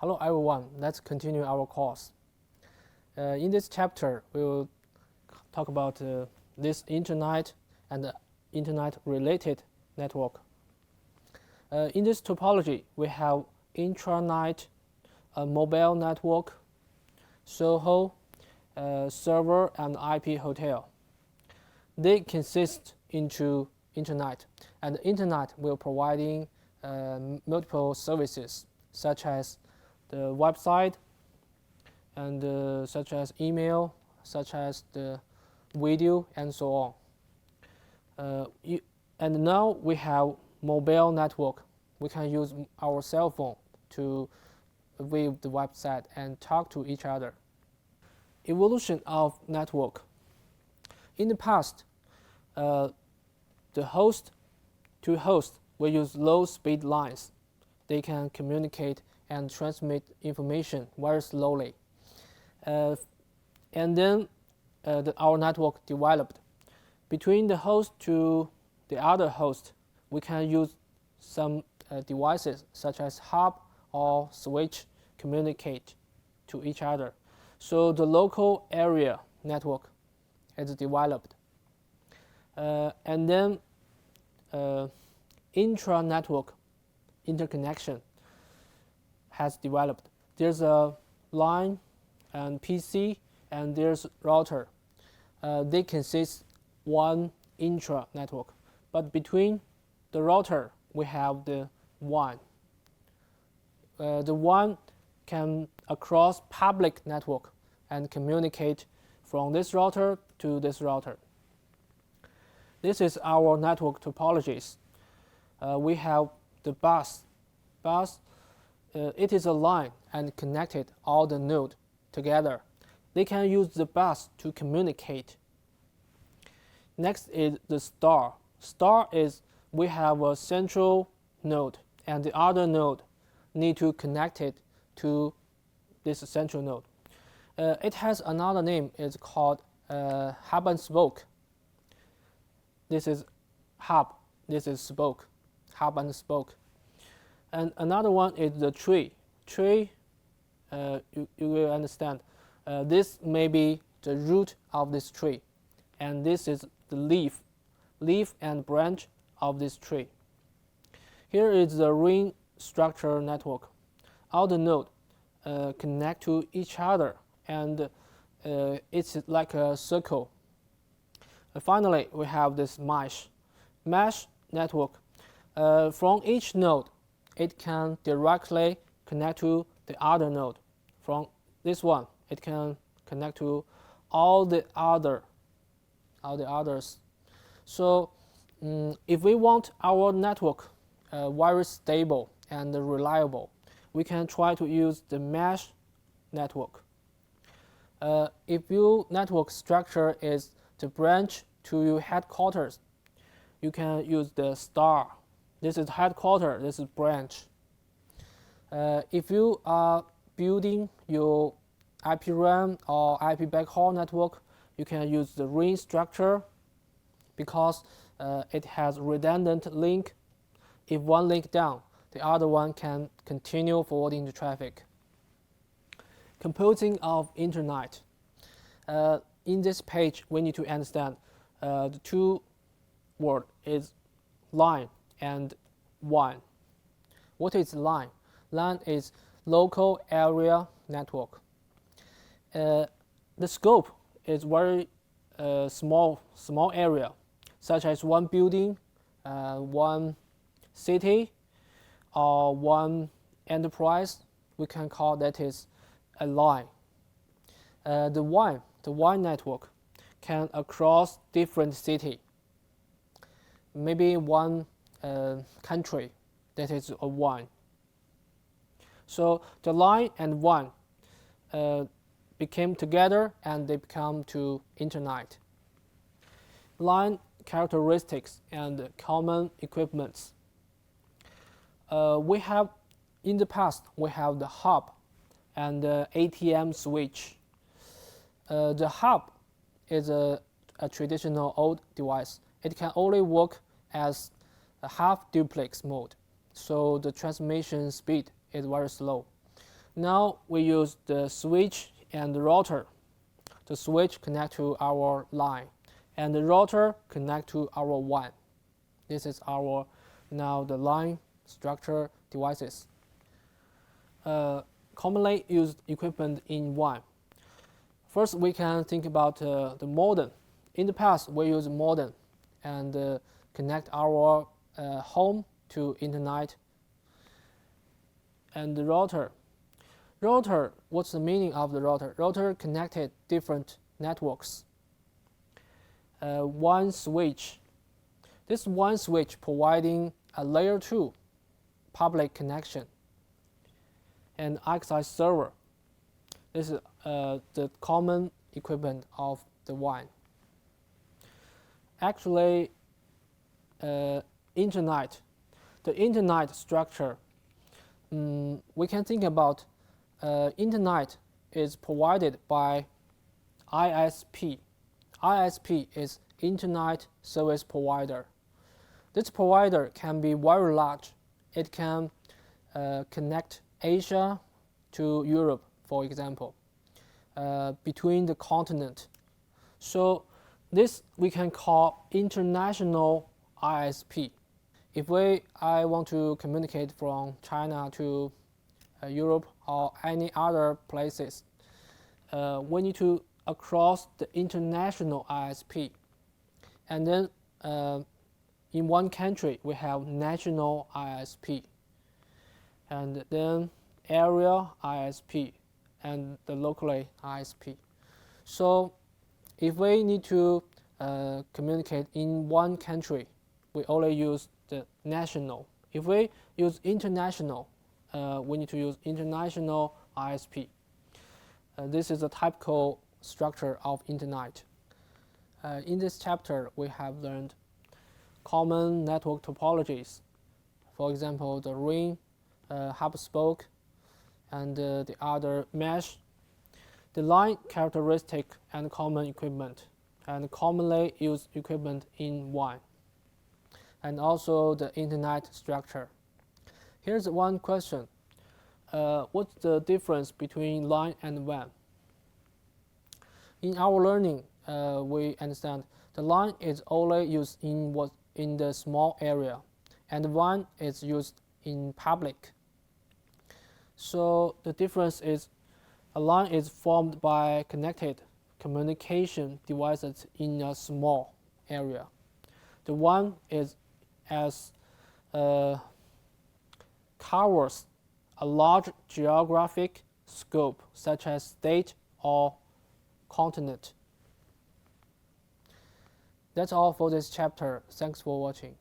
Hello everyone, let's continue our course. In this chapter, we will talk about this internet and internet-related network. In this topology, we have intranet, a mobile network, SOHO, server, and IP hotel. They consist into internet, and the internet will providing multiple services such as the website and such as email, such as the video, and so on. And now we have mobile network. We can use our cell phone to view the website and talk to each other. Evolution of network. In the past, the host to host will use low-speed lines. They can communicate and transmit information very slowly. And then our network developed. Between the host to the other host, we can use some devices such as hub or switch communicate to each other. So the local area network is developed. And then intra-network interconnection has developed. There's a line and PC and there's router. They consist one intra-network, but between the router we have the WAN. The WAN can across public network and communicate from this router to this router. This is our network topologies. We have the bus. It is a line and connected all the nodes together. They can use the bus to communicate. Next is the star. Star is we have a central node and the other node need to connect it to this central node. It has another name. It's called hub and spoke. This is hub. This is spoke. Hub and spoke. And another one is the tree. Tree, you will understand. This may be the root of this tree. And this is the leaf and branch of this tree. Here is the ring structure network. All the nodes connect to each other, and it's like a circle. And finally, we have this mesh network. From each node, it can directly connect to the other node. From this one, it can connect to all the others. So if we want our network very stable and reliable, we can try to use the mesh network. If your network structure is the branch to your headquarters, you can use the star. This is headquarters, this is branch. If you are building your IP RAM or IP backhaul network, you can use the ring structure because it has redundant link. If one link down, the other one can continue forwarding the traffic. Composing of internet. In this page, we need to understand the two words is line and WAN. What is LAN? LAN is local area network. The scope is very small area, such as one building, one city, or one enterprise. We can call that is a line. The WAN network can across different city. Maybe one country, that is a WAN. So the line and WAN became together and they become to internet. Line characteristics and common equipments. In the past, we have the hub and the ATM switch. The hub is a traditional old device. It can only work as a half duplex mode, so the transmission speed is very slow. Now we use the switch and the router. The switch connect to our line, and the router connect to our WAN. This is our now the line structure devices. Commonly used equipment in WAN. First, we can think about the modem. In the past, we use modem and connect our home to internet. And the router. Router, what's the meaning of the router? Router connected different networks. One switch. This one switch providing a layer 2 public connection. And XI server. This is the common equipment of the WAN. Actually, internet. The internet structure. We can think about internet is provided by ISP. ISP is Internet Service Provider. This provider can be very large. It can connect Asia to Europe, for example, between the continent. So this we can call international ISP. If I want to communicate from China to Europe or any other places, we need to across the international ISP. And then in one country, we have national ISP, and then area ISP, and the locally ISP. So if we need to communicate in one country, we only use the national. If we use international, we need to use international ISP. This is a typical structure of internet. In this chapter, we have learned common network topologies. For example, the ring, hub spoke, and the other mesh, the line characteristic and common equipment, and commonly used equipment in WAN, and also the internet structure. Here's one question. What's the difference between LAN and WAN? In our learning, we understand the LAN is only used in the small area, and WAN is used in public. So the difference is a LAN is formed by connected communication devices in a small area. The WAN is covers a large geographic scope, such as state or continent. That's all for this chapter. Thanks for watching.